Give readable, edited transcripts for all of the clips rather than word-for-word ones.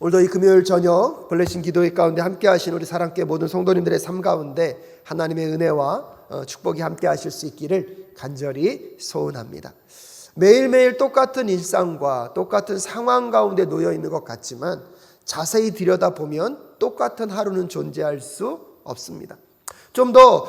오늘도 이 금요일 저녁 블레싱 기도회 가운데 함께 하신 우리 사랑교회 모든 성도님들의 삶 가운데 하나님의 은혜와 축복이 함께 하실 수 있기를 간절히 소원합니다. 매일매일 똑같은 일상과 똑같은 상황 가운데 놓여 있는 것 같지만 자세히 들여다보면 똑같은 하루는 존재할 수 없습니다. 좀 더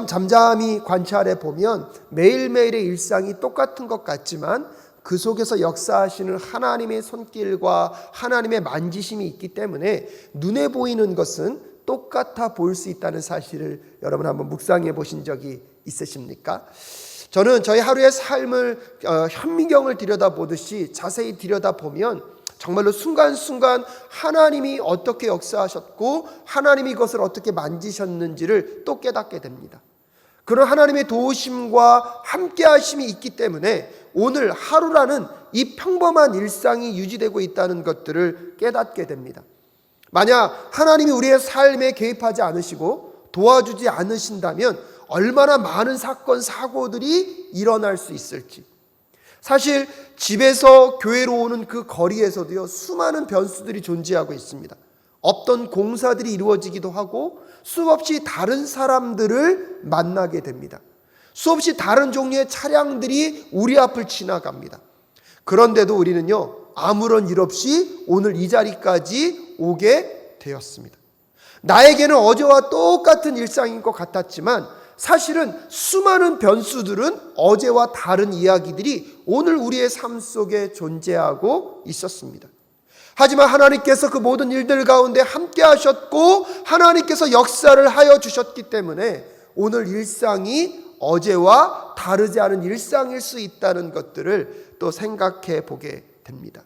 잠잠히 관찰해 보면 매일매일의 일상이 똑같은 것 같지만 그 속에서 역사하시는 하나님의 손길과 하나님의 만지심이 있기 때문에 눈에 보이는 것은 똑같아 보일 수 있다는 사실을 여러분 한번 묵상해 보신 적이 있으십니까? 저는 저희 하루의 삶을 현미경을 들여다보듯이 자세히 들여다보면 정말로 순간순간 하나님이 어떻게 역사하셨고 하나님이 이것을 어떻게 만지셨는지를 또 깨닫게 됩니다. 그런 하나님의 도우심과 함께하심이 있기 때문에 오늘 하루라는 이 평범한 일상이 유지되고 있다는 것들을 깨닫게 됩니다. 만약 하나님이 우리의 삶에 개입하지 않으시고 도와주지 않으신다면 얼마나 많은 사건, 사고들이 일어날 수 있을지. 사실 집에서 교회로 오는 그 거리에서도요, 수많은 변수들이 존재하고 있습니다. 없던 공사들이 이루어지기도 하고 수없이 다른 사람들을 만나게 됩니다. 수없이 다른 종류의 차량들이 우리 앞을 지나갑니다. 그런데도 우리는요, 아무런 일 없이 오늘 이 자리까지 오게 되었습니다. 나에게는 어제와 똑같은 일상인 것 같았지만 사실은 수많은 변수들은 어제와 다른 이야기들이 오늘 우리의 삶 속에 존재하고 있었습니다. 하지만 하나님께서 그 모든 일들 가운데 함께 하셨고 하나님께서 역사를 하여 주셨기 때문에 오늘 일상이 어제와 다르지 않은 일상일 수 있다는 것들을 또 생각해 보게 됩니다.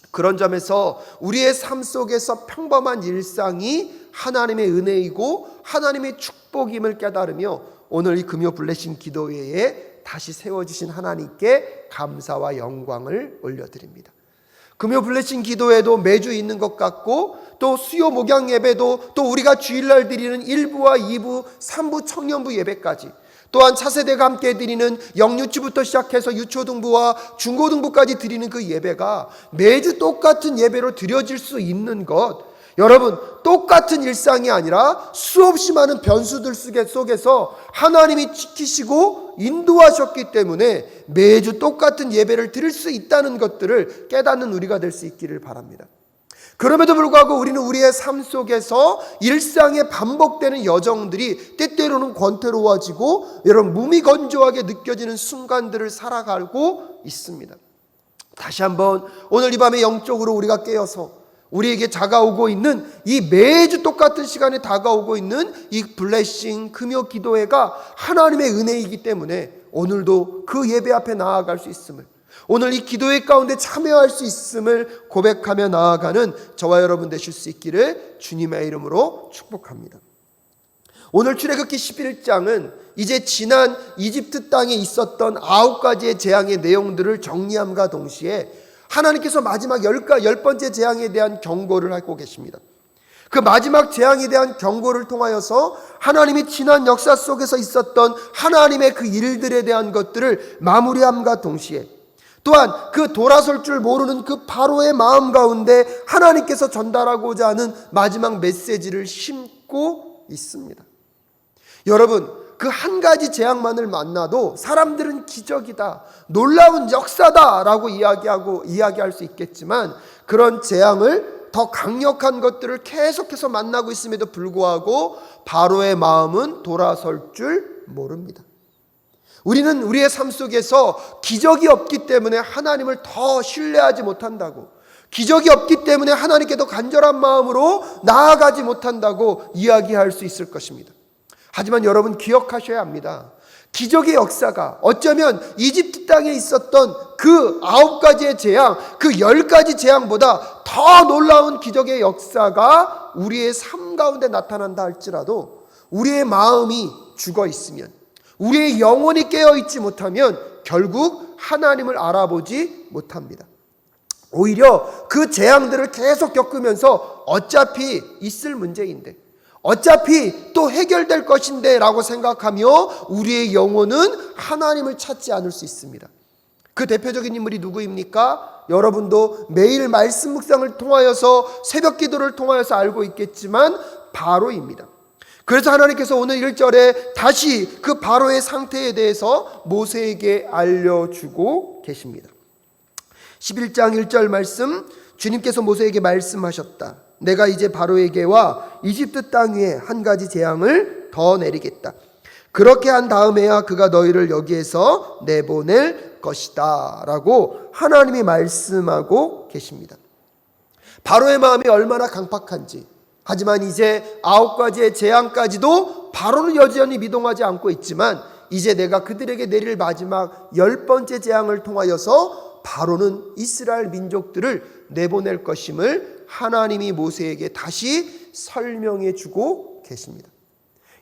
그런 점에서 우리의 삶 속에서 평범한 일상이 하나님의 은혜이고 하나님의 축복임을 깨달으며 오늘 이 금요 블레싱 기도회에 다시 세워주신 하나님께 감사와 영광을 올려드립니다. 금요 블레싱 기도회도 매주 있는 것 같고 또 수요 목양 예배도 또 우리가 주일날 드리는 1부와 2부, 3부 청년부 예배까지 또한 차세대가 함께 드리는 영유치부터 시작해서 유초등부와 중고등부까지 드리는 그 예배가 매주 똑같은 예배로 드려질 수 있는 것, 여러분 똑같은 일상이 아니라 수없이 많은 변수들 속에서 하나님이 지키시고 인도하셨기 때문에 매주 똑같은 예배를 드릴 수 있다는 것들을 깨닫는 우리가 될 수 있기를 바랍니다. 그럼에도 불구하고 우리는 우리의 삶 속에서 일상에 반복되는 여정들이 때때로는 권태로워지고 여러분 무미건조하게 느껴지는 순간들을 살아가고 있습니다. 다시 한번 오늘 이 밤에 영적으로 우리가 깨어서 우리에게 다가오고 있는 이 매주 똑같은 시간에 다가오고 있는 이 블레싱 금요 기도회가 하나님의 은혜이기 때문에 오늘도 그 예배 앞에 나아갈 수 있음을, 오늘 이 기도회 가운데 참여할 수 있음을 고백하며 나아가는 저와 여러분 되실 수 있기를 주님의 이름으로 축복합니다. 오늘 출애굽기 11장은 이제 지난 이집트 땅에 있었던 9가지의 재앙의 내용들을 정리함과 동시에 하나님께서 마지막 10번째 재앙에 대한 경고를 하고 계십니다. 그 마지막 재앙에 대한 경고를 통하여서 하나님이 지난 역사 속에서 있었던 하나님의 그 일들에 대한 것들을 마무리함과 동시에 또한 그 돌아설 줄 모르는 그 바로의 마음 가운데 하나님께서 전달하고자 하는 마지막 메시지를 심고 있습니다. 여러분, 그 한 가지 재앙만을 만나도 사람들은 기적이다, 놀라운 역사다 라고 이야기할 수 있겠지만 그런 재앙을 더 강력한 것들을 계속해서 만나고 있음에도 불구하고 바로의 마음은 돌아설 줄 모릅니다. 우리는 우리의 삶 속에서 기적이 없기 때문에 하나님을 더 신뢰하지 못한다고, 기적이 없기 때문에 하나님께 더 간절한 마음으로 나아가지 못한다고 이야기할 수 있을 것입니다. 하지만 여러분 기억하셔야 합니다. 기적의 역사가 어쩌면 이집트 땅에 있었던 그 9가지의 재앙, 그 10가지 재앙보다 더 놀라운 기적의 역사가 우리의 삶 가운데 나타난다 할지라도 우리의 마음이 죽어 있으면, 우리의 영혼이 깨어있지 못하면 결국 하나님을 알아보지 못합니다. 오히려 그 재앙들을 계속 겪으면서 어차피 있을 문제인데, 어차피 또 해결될 것인데 라고 생각하며 우리의 영혼은 하나님을 찾지 않을 수 있습니다. 그 대표적인 인물이 누구입니까? 여러분도 매일 말씀 묵상을 통하여서 새벽 기도를 통하여서 알고 있겠지만 바로입니다. 그래서 하나님께서 오늘 1절에 다시 그 바로의 상태에 대해서 모세에게 알려주고 계십니다. 11장 1절 말씀, 주님께서 모세에게 말씀하셨다. 내가 이제 바로에게와 이집트 땅 위에 한 가지 재앙을 더 내리겠다. 그렇게 한 다음에야 그가 너희를 여기에서 내보낼 것이다 라고 하나님이 말씀하고 계십니다. 바로의 마음이 얼마나 강팍한지, 하지만 이제 9가지의 재앙까지도 바로는 여전히 미동하지 않고 있지만 이제 내가 그들에게 내릴 마지막 10번째 재앙을 통하여서 바로는 이스라엘 민족들을 내보낼 것임을 하나님이 모세에게 다시 설명해 주고 계십니다.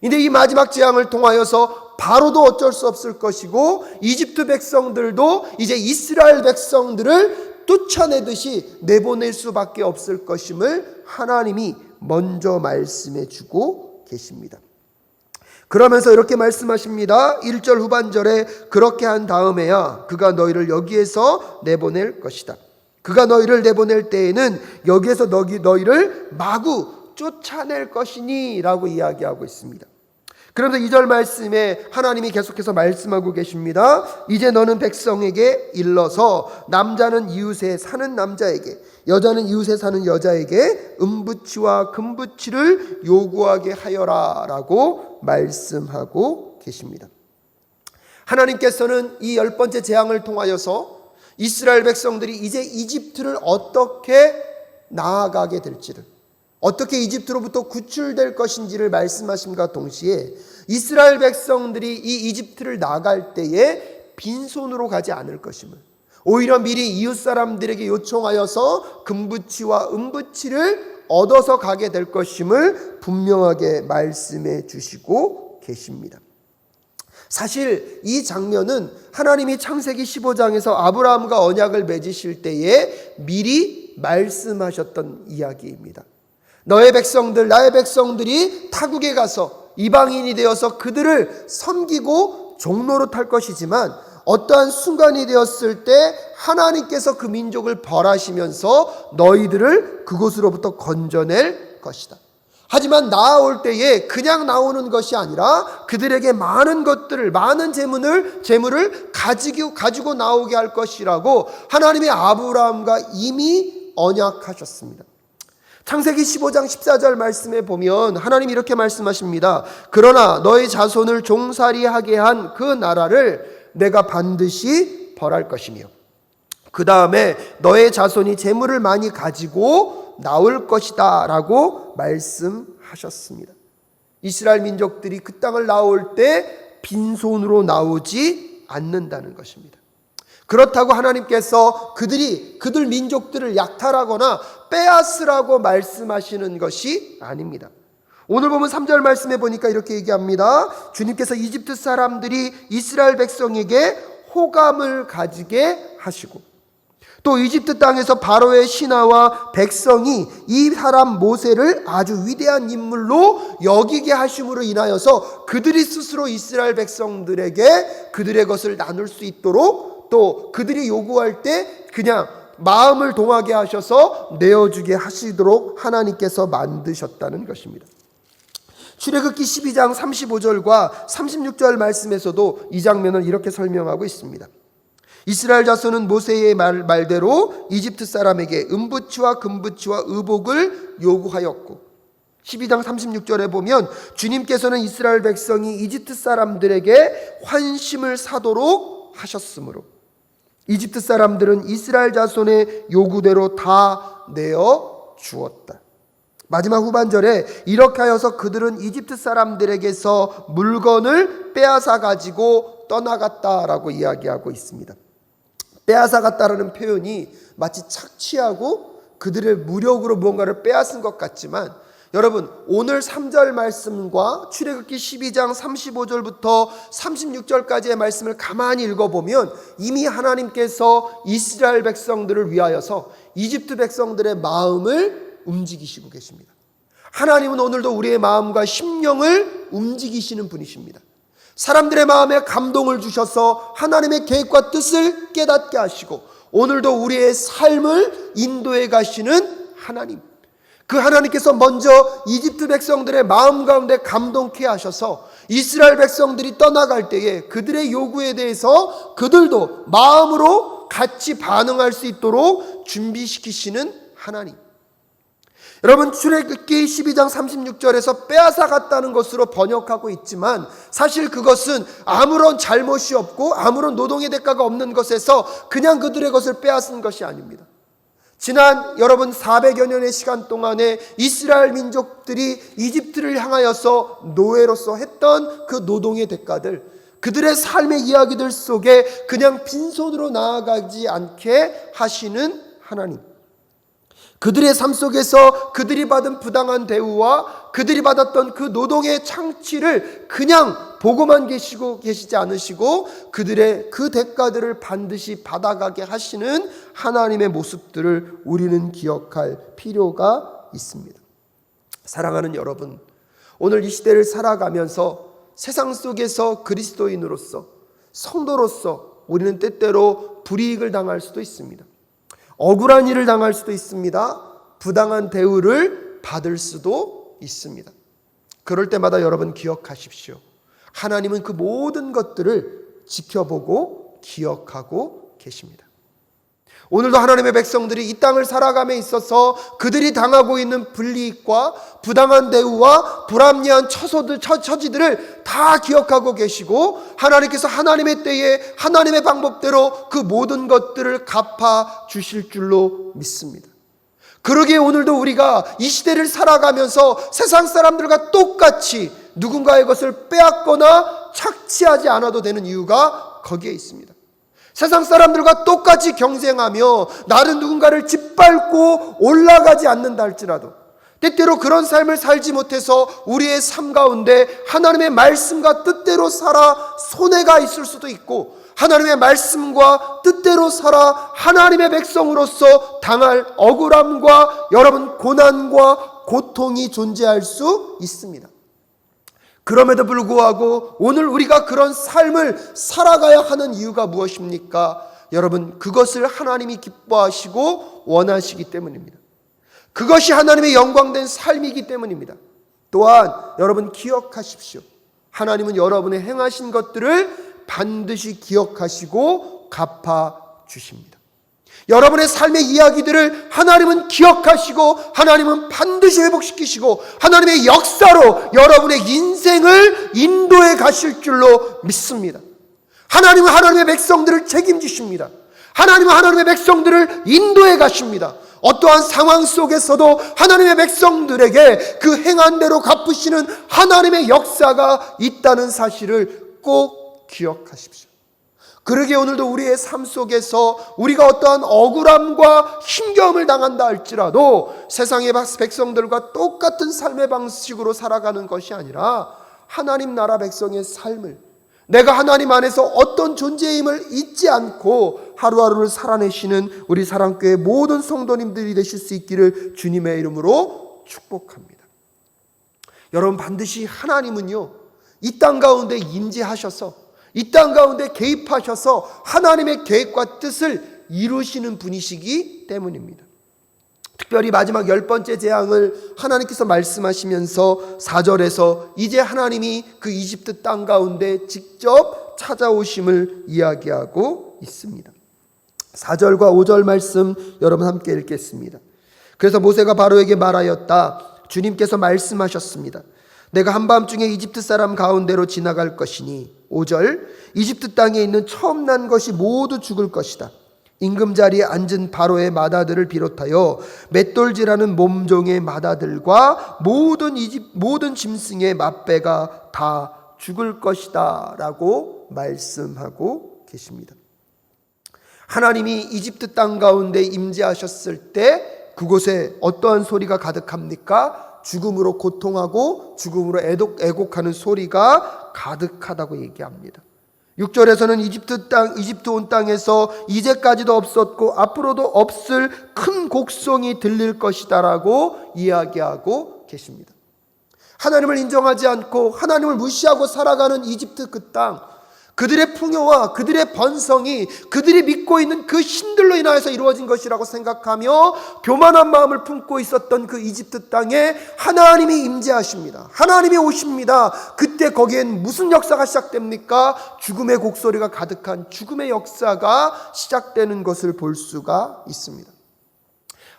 근데 이 마지막 재앙을 통하여서 바로도 어쩔 수 없을 것이고 이집트 백성들도 이제 이스라엘 백성들을 쫓아내듯이 내보낼 수밖에 없을 것임을 하나님이 먼저 말씀해 주고 계십니다. 그러면서 이렇게 말씀하십니다. 1절 후반절에 그렇게 한 다음에야 그가 너희를 여기에서 내보낼 것이다. 그가 너희를 내보낼 때에는 여기에서 너희를 마구 쫓아낼 것이니 라고 이야기하고 있습니다. 그러면서 2절 말씀에 하나님이 계속해서 말씀하고 계십니다. 이제 너는 백성에게 일러서 남자는 이웃에 사는 남자에게, 여자는 이웃에 사는 여자에게 은부치와 금부치를 요구하게 하여라 라고 말씀하고 계십니다. 하나님께서는 이 10번째 재앙을 통하여서 이스라엘 백성들이 이제 이집트를 어떻게 나아가게 될지를, 어떻게 이집트로부터 구출될 것인지를 말씀하심과 동시에 이스라엘 백성들이 이 이집트를 나갈 때에 빈손으로 가지 않을 것임을, 오히려 미리 이웃 사람들에게 요청하여서 금부치와 은부치를 얻어서 가게 될 것임을 분명하게 말씀해 주시고 계십니다. 사실 이 장면은 하나님이 창세기 15장에서 아브라함과 언약을 맺으실 때에 미리 말씀하셨던 이야기입니다. 너의 백성들, 나의 백성들이 타국에 가서 이방인이 되어서 그들을 섬기고 종로로 탈 것이지만 어떠한 순간이 되었을 때 하나님께서 그 민족을 벌하시면서 너희들을 그곳으로부터 건져낼 것이다. 하지만 나아올 때에 그냥 나오는 것이 아니라 그들에게 많은 것들을, 많은 재물을 가지고 나오게 할 것이라고 하나님이 아브라함과 이미 언약하셨습니다. 창세기 15장 14절 말씀에 보면 하나님이 이렇게 말씀하십니다. 그러나 너의 자손을 종살이하게 한 그 나라를 내가 반드시 벌할 것이며 그 다음에 너의 자손이 재물을 많이 가지고 나올 것이다 라고 말씀하셨습니다. 이스라엘 민족들이 그 땅을 나올 때 빈손으로 나오지 않는다는 것입니다. 그렇다고 하나님께서 그들 민족들을 약탈하거나 빼앗으라고 말씀하시는 것이 아닙니다. 오늘 보면 3절 말씀에 보니까 이렇게 얘기합니다. 주님께서 이집트 사람들이 이스라엘 백성에게 호감을 가지게 하시고 또 이집트 땅에서 바로의 신하와 백성이 이 사람 모세를 아주 위대한 인물로 여기게 하심으로 인하여서 그들이 스스로 이스라엘 백성들에게 그들의 것을 나눌 수 있도록 또 그들이 요구할 때 그냥 마음을 동하게 하셔서 내어주게 하시도록 하나님께서 만드셨다는 것입니다. 출애굽기 12장 35절과 36절 말씀에서도 이 장면을 이렇게 설명하고 있습니다. 이스라엘 자손은 모세의 말대로 이집트 사람에게 은부치와 금부치와 의복을 요구하였고 12장 36절에 보면 주님께서는 이스라엘 백성이 이집트 사람들에게 환심을 사도록 하셨으므로 이집트 사람들은 이스라엘 자손의 요구대로 다 내어 주었다. 마지막 후반절에 이렇게 하여서 그들은 이집트 사람들에게서 물건을 빼앗아 가지고 떠나갔다라고 이야기하고 있습니다. 빼앗아 갔다라는 표현이 마치 착취하고 그들의 무력으로 무언가를 빼앗은 것 같지만 여러분 오늘 3절 말씀과 출애굽기 12장 35절부터 36절까지의 말씀을 가만히 읽어보면 이미 하나님께서 이스라엘 백성들을 위하여서 이집트 백성들의 마음을 움직이시고 계십니다. 하나님은 오늘도 우리의 마음과 심령을 움직이시는 분이십니다. 사람들의 마음에 감동을 주셔서 하나님의 계획과 뜻을 깨닫게 하시고 오늘도 우리의 삶을 인도해 가시는 하나님, 그 하나님께서 먼저 이집트 백성들의 마음 가운데 감동케 하셔서 이스라엘 백성들이 떠나갈 때에 그들의 요구에 대해서 그들도 마음으로 같이 반응할 수 있도록 준비시키시는 하나님. 여러분, 출애굽기 12장 36절에서 빼앗아 갔다는 것으로 번역하고 있지만 사실 그것은 아무런 잘못이 없고 아무런 노동의 대가가 없는 것에서 그냥 그들의 것을 빼앗은 것이 아닙니다. 지난 여러분 400여 년의 시간 동안에 이스라엘 민족들이 이집트를 향하여서 노예로서 했던 그 노동의 대가들, 그들의 삶의 이야기들 속에 그냥 빈손으로 나아가지 않게 하시는 하나님, 그들의 삶 속에서 그들이 받은 부당한 대우와 그들이 받았던 그 노동의 창취를 그냥 보고만 계시지 않으시고 그들의 그 대가들을 반드시 받아가게 하시는 하나님의 모습들을 우리는 기억할 필요가 있습니다. 사랑하는 여러분, 오늘 이 시대를 살아가면서 세상 속에서 그리스도인으로서, 성도로서 우리는 때때로 불이익을 당할 수도 있습니다. 억울한 일을 당할 수도 있습니다. 부당한 대우를 받을 수도 있습니다. 그럴 때마다 여러분 기억하십시오. 하나님은 그 모든 것들을 지켜보고 기억하고 계십니다. 오늘도 하나님의 백성들이 이 땅을 살아감에 있어서 그들이 당하고 있는 불이익과 부당한 대우와 불합리한 처지들을 다 기억하고 계시고 하나님께서 하나님의 때에 하나님의 방법대로 그 모든 것들을 갚아 주실 줄로 믿습니다. 그러기에 오늘도 우리가 이 시대를 살아가면서 세상 사람들과 똑같이 누군가의 것을 빼앗거나 착취하지 않아도 되는 이유가 거기에 있습니다. 세상 사람들과 똑같이 경쟁하며 나는 누군가를 짓밟고 올라가지 않는다 할지라도 때때로 그런 삶을 살지 못해서 우리의 삶 가운데 하나님의 말씀과 뜻대로 살아 손해가 있을 수도 있고 하나님의 말씀과 뜻대로 살아 하나님의 백성으로서 당할 억울함과 여러분 고난과 고통이 존재할 수 있습니다. 그럼에도 불구하고 오늘 우리가 그런 삶을 살아가야 하는 이유가 무엇입니까? 여러분, 그것을 하나님이 기뻐하시고 원하시기 때문입니다. 그것이 하나님의 영광된 삶이기 때문입니다. 또한 여러분 기억하십시오. 하나님은 여러분의 행하신 것들을 반드시 기억하시고 갚아주십니다. 여러분의 삶의 이야기들을 하나님은 기억하시고 하나님은 반드시 회복시키시고 하나님의 역사로 여러분의 인생을 인도해 가실 줄로 믿습니다. 하나님은 하나님의 백성들을 책임지십니다. 하나님은 하나님의 백성들을 인도해 가십니다. 어떠한 상황 속에서도 하나님의 백성들에게 그 행한 대로 갚으시는 하나님의 역사가 있다는 사실을 꼭 기억하십시오. 그러기에 오늘도 우리의 삶 속에서 우리가 어떠한 억울함과 힘겨움을 당한다 할지라도 세상의 백성들과 똑같은 삶의 방식으로 살아가는 것이 아니라 하나님 나라 백성의 삶을 내가 하나님 안에서 어떤 존재임을 잊지 않고 하루하루를 살아내시는 우리 사랑교회 모든 성도님들이 되실 수 있기를 주님의 이름으로 축복합니다. 여러분, 반드시 하나님은요 이 땅 가운데 임재하셔서 이 땅 가운데 개입하셔서 하나님의 계획과 뜻을 이루시는 분이시기 때문입니다. 특별히 마지막 10번째 재앙을 하나님께서 말씀하시면서 4절에서 이제 하나님이 그 이집트 땅 가운데 직접 찾아오심을 이야기하고 있습니다. 4절과 5절 말씀 여러분 함께 읽겠습니다. 그래서 모세가 바로에게 말하였다. 주님께서 말씀하셨습니다. 내가 한밤중에 이집트 사람 가운데로 지나갈 것이니 5절 이집트 땅에 있는 처음 난 것이 모두 죽을 것이다. 임금자리에 앉은 바로의 마다들을 비롯하여 맷돌질하는 몸종의 마다들과 모든 짐승의 맛배가 다 죽을 것이다 라고 말씀하고 계십니다. 하나님이 이집트 땅 가운데 임재하셨을 때 그곳에 어떠한 소리가 가득합니까? 죽음으로 고통하고 죽음으로 애곡하는 소리가 가득하다고 얘기합니다. 6절에서는 이집트 온 땅에서 이제까지도 없었고 앞으로도 없을 큰 곡성이 들릴 것이다 라고 이야기하고 계십니다. 하나님을 인정하지 않고 하나님을 무시하고 살아가는 이집트 그 땅, 그들의 풍요와 그들의 번성이 그들이 믿고 있는 그 신들로 인하여서 이루어진 것이라고 생각하며 교만한 마음을 품고 있었던 그 이집트 땅에 하나님이 임재하십니다. 하나님이 오십니다. 그때 거기엔 무슨 역사가 시작됩니까? 죽음의 곡소리가 가득한 죽음의 역사가 시작되는 것을 볼 수가 있습니다.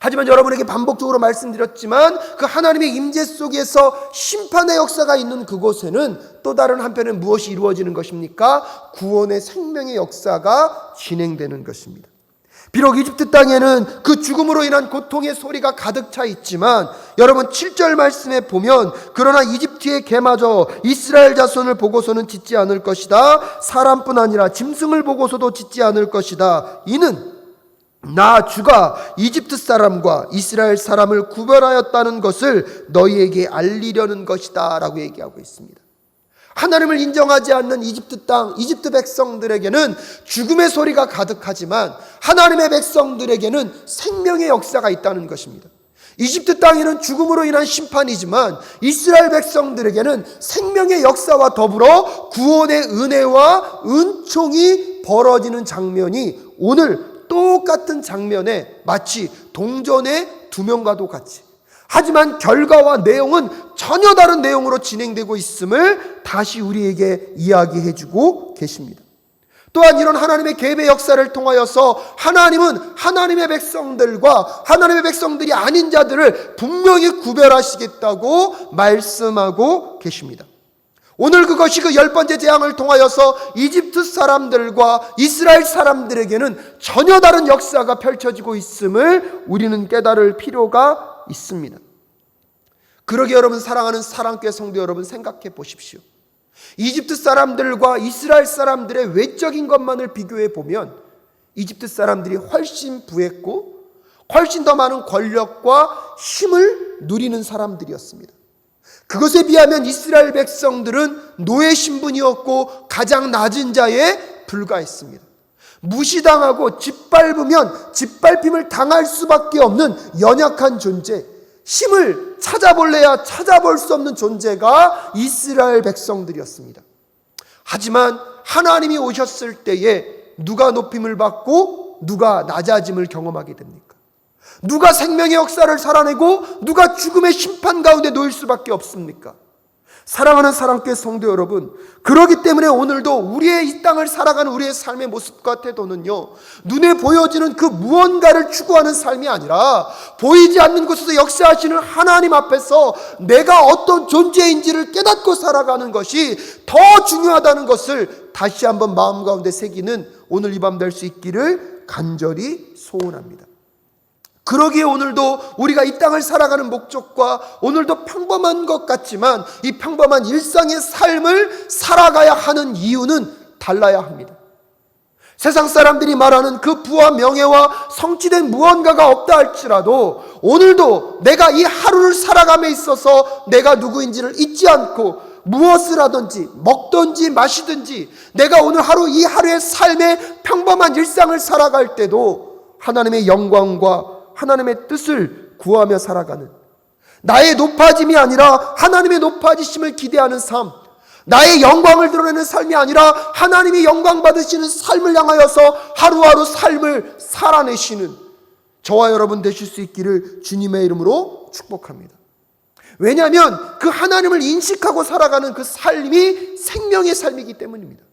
하지만 여러분에게 반복적으로 말씀드렸지만 그 하나님의 임재 속에서 심판의 역사가 있는 그곳에는 또 다른 한편은 무엇이 이루어지는 것입니까? 구원의 생명의 역사가 진행되는 것입니다. 비록 이집트 땅에는 그 죽음으로 인한 고통의 소리가 가득 차 있지만 여러분 7절 말씀에 보면 그러나 이집트의 개마저 이스라엘 자손을 보고서는 짖지 않을 것이다. 사람뿐 아니라 짐승을 보고서도 짖지 않을 것이다. 이는 나 주가 이집트 사람과 이스라엘 사람을 구별하였다는 것을 너희에게 알리려는 것이다 라고 얘기하고 있습니다. 하나님을 인정하지 않는 이집트 땅, 이집트 백성들에게는 죽음의 소리가 가득하지만 하나님의 백성들에게는 생명의 역사가 있다는 것입니다. 이집트 땅에는 죽음으로 인한 심판이지만 이스라엘 백성들에게는 생명의 역사와 더불어 구원의 은혜와 은총이 벌어지는 장면이 오늘 똑같은 장면에 마치 동전의 두 명과도 같이, 하지만 결과와 내용은 전혀 다른 내용으로 진행되고 있음을 다시 우리에게 이야기해 주고 계십니다. 또한 이런 하나님의 계획의 역사를 통하여서 하나님은 하나님의 백성들과 하나님의 백성들이 아닌 자들을 분명히 구별하시겠다고 말씀하고 계십니다. 오늘 그것이 그 10번째 재앙을 통하여서 이집트 사람들과 이스라엘 사람들에게는 전혀 다른 역사가 펼쳐지고 있음을 우리는 깨달을 필요가 있습니다. 그러게 여러분, 사랑하는 사랑교회 성도 여러분, 생각해 보십시오. 이집트 사람들과 이스라엘 사람들의 외적인 것만을 비교해 보면 이집트 사람들이 훨씬 부했고 훨씬 더 많은 권력과 힘을 누리는 사람들이었습니다. 그것에 비하면 이스라엘 백성들은 노예 신분이었고 가장 낮은 자에 불과했습니다. 무시당하고 짓밟으면 짓밟힘을 당할 수밖에 없는 연약한 존재, 힘을 찾아볼래야 찾아볼 수 없는 존재가 이스라엘 백성들이었습니다. 하지만 하나님이 오셨을 때에 누가 높임을 받고 누가 낮아짐을 경험하게 됩니까? 누가 생명의 역사를 살아내고 누가 죽음의 심판 가운데 놓일 수밖에 없습니까? 사랑하는 사랑교회 성도 여러분, 그렇기 때문에 오늘도 우리의 이 땅을 살아가는 우리의 삶의 모습과 태도는요, 눈에 보여지는 그 무언가를 추구하는 삶이 아니라 보이지 않는 곳에서 역사하시는 하나님 앞에서 내가 어떤 존재인지를 깨닫고 살아가는 것이 더 중요하다는 것을 다시 한번 마음 가운데 새기는 오늘 이 밤 될 수 있기를 간절히 소원합니다. 그러기에 오늘도 우리가 이 땅을 살아가는 목적과 오늘도 평범한 것 같지만 이 평범한 일상의 삶을 살아가야 하는 이유는 달라야 합니다. 세상 사람들이 말하는 그 부와 명예와 성취된 무언가가 없다 할지라도 오늘도 내가 이 하루를 살아감에 있어서 내가 누구인지를 잊지 않고 무엇을 하든지 먹든지 마시든지 내가 오늘 하루 이 하루의 삶의 평범한 일상을 살아갈 때도 하나님의 영광과 하나님의 뜻을 구하며 살아가는, 나의 높아짐이 아니라 하나님의 높아지심을 기대하는 삶, 나의 영광을 드러내는 삶이 아니라 하나님이 영광 받으시는 삶을 향하여서 하루하루 삶을 살아내시는 저와 여러분 되실 수 있기를 주님의 이름으로 축복합니다. 왜냐하면 그 하나님을 인식하고 살아가는 그 삶이 생명의 삶이기 때문입니다.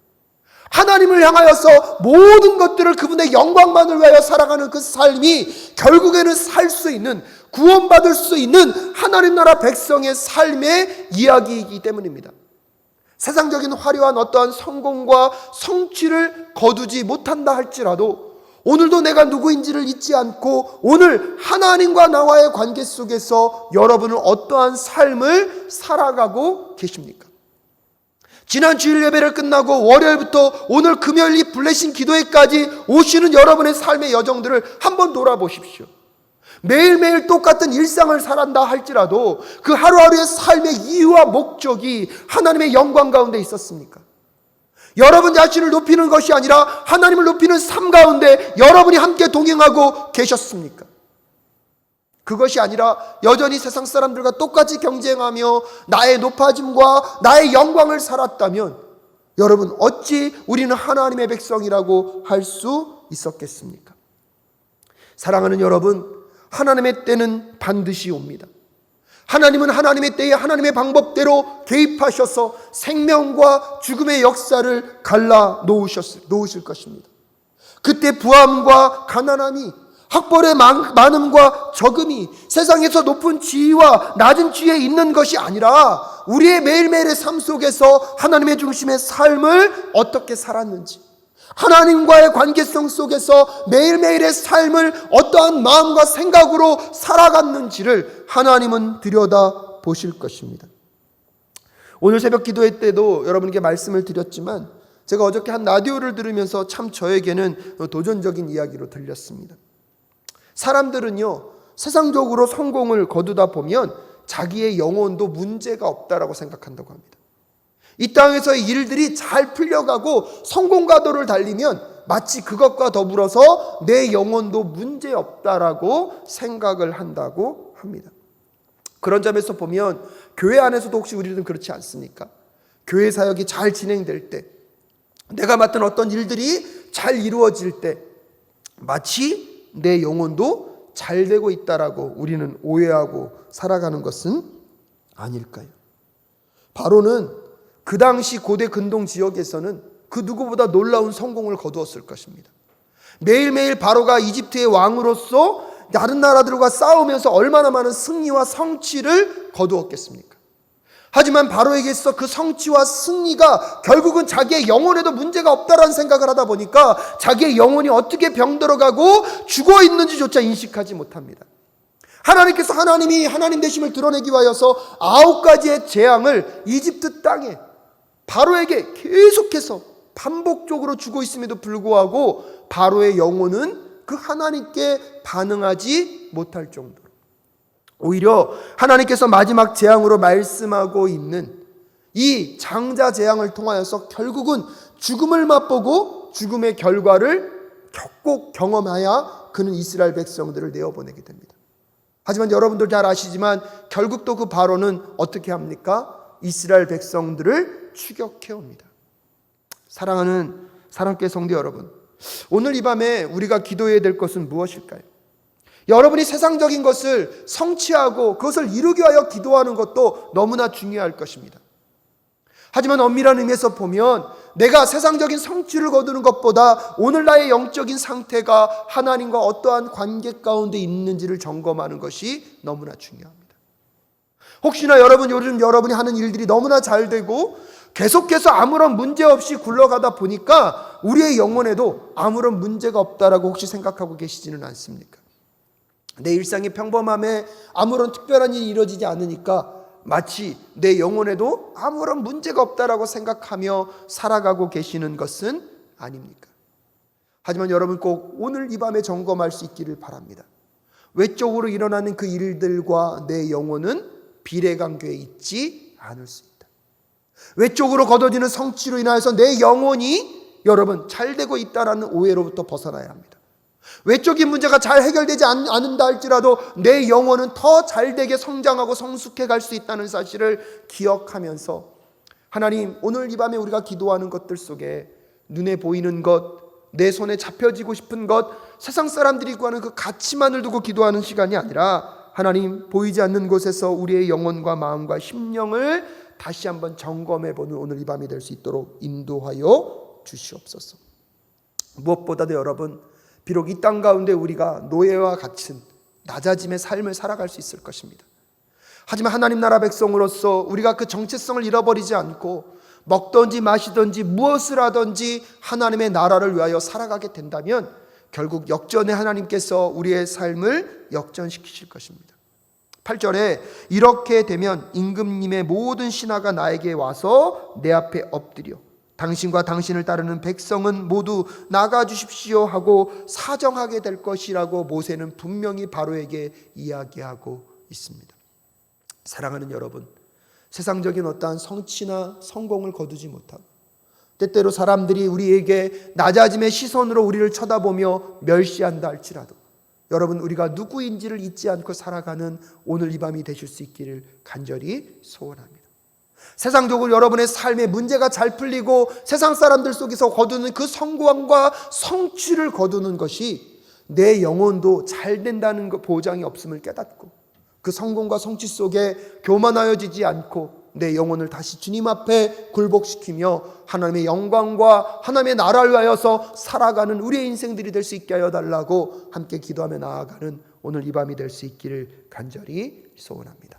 하나님을 향하여서 모든 것들을 그분의 영광만을 위하여 살아가는 그 삶이 결국에는 살 수 있는, 구원받을 수 있는 하나님 나라 백성의 삶의 이야기이기 때문입니다. 세상적인 화려한 어떠한 성공과 성취를 거두지 못한다 할지라도 오늘도 내가 누구인지를 잊지 않고 오늘 하나님과 나와의 관계 속에서 여러분은 어떠한 삶을 살아가고 계십니까? 지난 주일 예배를 끝나고 월요일부터 오늘 금요일 이 블레싱 기도회까지 오시는 여러분의 삶의 여정들을 한번 돌아보십시오. 매일매일 똑같은 일상을 살았다 할지라도 그 하루하루의 삶의 이유와 목적이 하나님의 영광 가운데 있었습니까? 여러분 자신을 높이는 것이 아니라 하나님을 높이는 삶 가운데 여러분이 함께 동행하고 계셨습니까? 그것이 아니라 여전히 세상 사람들과 똑같이 경쟁하며 나의 높아짐과 나의 영광을 살았다면 여러분, 어찌 우리는 하나님의 백성이라고 할 수 있었겠습니까? 사랑하는 여러분, 하나님의 때는 반드시 옵니다. 하나님은 하나님의 때에 하나님의 방법대로 개입하셔서 생명과 죽음의 역사를 갈라 놓으실 것입니다. 그때 부함과 가난함이, 학벌의 많음과 적음이 세상에서 높은 지위와 낮은 지위에 있는 것이 아니라 우리의 매일매일의 삶 속에서 하나님의 중심의 삶을 어떻게 살았는지, 하나님과의 관계성 속에서 매일매일의 삶을 어떠한 마음과 생각으로 살아갔는지를 하나님은 들여다 보실 것입니다. 오늘 새벽 기도회 때도 여러분께 말씀을 드렸지만 제가 어저께 한 라디오를 들으면서 참 저에게는 도전적인 이야기로 들렸습니다. 사람들은요, 세상적으로 성공을 거두다 보면 자기의 영혼도 문제가 없다라고 생각한다고 합니다. 이 땅에서의 일들이 잘 풀려가고 성공가도를 달리면 마치 그것과 더불어서 내 영혼도 문제없다라고 생각을 한다고 합니다. 그런 점에서 보면 교회 안에서도 혹시 우리는 그렇지 않습니까? 교회 사역이 잘 진행될 때, 내가 맡은 어떤 일들이 잘 이루어질 때 마치 내 영혼도 잘 되고 있다라고 우리는 오해하고 살아가는 것은 아닐까요? 바로는 그 당시 고대 근동 지역에서는 그 누구보다 놀라운 성공을 거두었을 것입니다. 매일매일 바로가 이집트의 왕으로서 다른 나라들과 싸우면서 얼마나 많은 승리와 성취를 거두었겠습니까? 하지만 바로에게 있어 그 성취와 승리가 결국은 자기의 영혼에도 문제가 없다라는 생각을 하다 보니까 자기의 영혼이 어떻게 병들어가고 죽어 있는지조차 인식하지 못합니다. 하나님께서 하나님이 하나님 되심을 드러내기 위하여서 9가지의 재앙을 이집트 땅에 바로에게 계속해서 반복적으로 주고 있음에도 불구하고 바로의 영혼은 그 하나님께 반응하지 못할 정도로, 오히려 하나님께서 마지막 재앙으로 말씀하고 있는 이 장자 재앙을 통하여서 결국은 죽음을 맛보고 죽음의 결과를 꼭 경험하여 그는 이스라엘 백성들을 내어보내게 됩니다. 하지만 여러분들 잘 아시지만 결국 또 그 바로는 어떻게 합니까? 이스라엘 백성들을 추격해 옵니다. 사랑하는 사랑교회 성도 여러분, 오늘 이 밤에 우리가 기도해야 될 것은 무엇일까요? 여러분이 세상적인 것을 성취하고 그것을 이루기 위하여 기도하는 것도 너무나 중요할 것입니다. 하지만 엄밀한 의미에서 보면 내가 세상적인 성취를 거두는 것보다 오늘 나의 영적인 상태가 하나님과 어떠한 관계 가운데 있는지를 점검하는 것이 너무나 중요합니다. 혹시나 요즘 여러분이 하는 일들이 너무나 잘 되고 계속해서 아무런 문제 없이 굴러가다 보니까 우리의 영혼에도 아무런 문제가 없다라고 혹시 생각하고 계시지는 않습니까? 내 일상의 평범함에 아무런 특별한 일이 이루어지지 않으니까 마치 내 영혼에도 아무런 문제가 없다라고 생각하며 살아가고 계시는 것은 아닙니까? 하지만 여러분 꼭 오늘 이 밤에 점검할 수 있기를 바랍니다. 외적으로 일어나는 그 일들과 내 영혼은 비례관계에 있지 않을 수 있다. 외적으로 거둬지는 성취로 인하여서 내 영혼이 여러분 잘 되고 있다라는 오해로부터 벗어나야 합니다. 외적인 문제가 잘 해결되지 않는다 할지라도 내 영혼은 더 잘되게 성장하고 성숙해 갈 수 있다는 사실을 기억하면서 하나님, 오늘 이 밤에 우리가 기도하는 것들 속에 눈에 보이는 것, 내 손에 잡혀지고 싶은 것, 세상 사람들이 구하는 그 가치만을 두고 기도하는 시간이 아니라 하나님, 보이지 않는 곳에서 우리의 영혼과 마음과 심령을 다시 한번 점검해보는 오늘 이 밤이 될 수 있도록 인도하여 주시옵소서. 무엇보다도 여러분, 비록 이 땅 가운데 우리가 노예와 같은 낮아짐의 삶을 살아갈 수 있을 것입니다. 하지만 하나님 나라 백성으로서 우리가 그 정체성을 잃어버리지 않고 먹든지 마시든지 무엇을 하든지 하나님의 나라를 위하여 살아가게 된다면 결국 역전의 하나님께서 우리의 삶을 역전시키실 것입니다. 8절에 이렇게 되면 임금님의 모든 신하가 나에게 와서 내 앞에 엎드려 당신과 당신을 따르는 백성은 모두 나가주십시오 하고 사정하게 될 것이라고 모세는 분명히 바로에게 이야기하고 있습니다. 사랑하는 여러분, 세상적인 어떠한 성취나 성공을 거두지 못하고 때때로 사람들이 우리에게 낮아짐의 시선으로 우리를 쳐다보며 멸시한다 할지라도 여러분, 우리가 누구인지를 잊지 않고 살아가는 오늘 이 밤이 되실 수 있기를 간절히 소원합니다. 세상적으로 여러분의 삶에 문제가 잘 풀리고 세상 사람들 속에서 거두는 그 성공과 성취를 거두는 것이 내 영혼도 잘 된다는 보장이 없음을 깨닫고, 그 성공과 성취 속에 교만하여지지 않고 내 영혼을 다시 주님 앞에 굴복시키며 하나님의 영광과 하나님의 나라를 위하여서 살아가는 우리의 인생들이 될 수 있게 하여 달라고 함께 기도하며 나아가는 오늘 이 밤이 될 수 있기를 간절히 소원합니다.